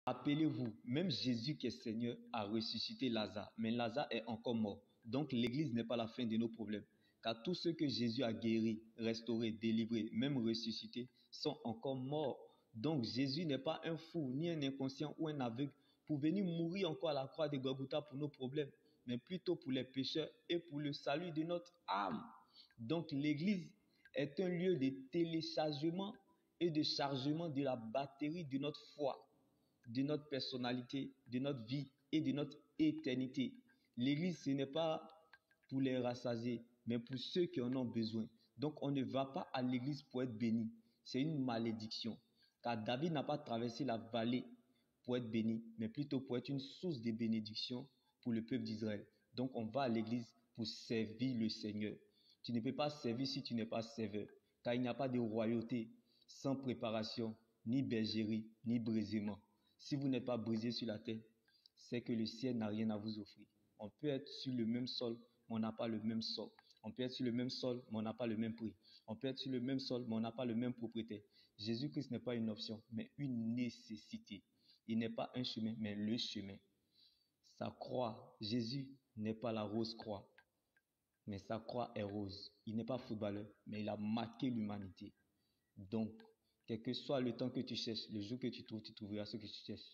Rappelez-vous, même Jésus qui est Seigneur a ressuscité Lazare, mais Lazare est encore mort. Donc l'église n'est pas la fin de nos problèmes. Car tous ceux que Jésus a guéris, restaurés, délivrés, même ressuscités, sont encore morts. Donc Jésus n'est pas un fou, ni un inconscient ou un aveugle pour venir mourir encore à la croix de Golgotha pour nos problèmes, mais plutôt pour les pécheurs et pour le salut de notre âme. Donc l'église est un lieu de téléchargement et de chargement de la batterie de notre foi, de notre personnalité, de notre vie et de notre éternité. L'église, ce n'est pas pour les rassasiés, mais pour ceux qui en ont besoin. Donc, on ne va pas à l'église pour être béni. C'est une malédiction. Car David n'a pas traversé la vallée pour être béni, mais plutôt pour être une source de bénédiction pour le peuple d'Israël. Donc, on va à l'église pour servir le Seigneur. Tu ne peux pas servir si tu n'es pas serveur. Car il n'y a pas de royauté sans préparation, ni bergerie, ni brisement. Si vous n'êtes pas brisé sur la terre, c'est que le ciel n'a rien à vous offrir. On peut être sur le même sol, mais on n'a pas le même sol. On peut être sur le même sol, mais on n'a pas le même prix. On peut être sur le même sol, mais on n'a pas le même propriétaire. Jésus-Christ n'est pas une option, mais une nécessité. Il n'est pas un chemin, mais le chemin. Sa croix, Jésus n'est pas la rose croix, mais sa croix est rose. Il n'est pas footballeur, mais il a marqué l'humanité. Donc, quel que soit le temps que tu cherches, le jour que tu trouves, tu trouveras ce que tu cherches.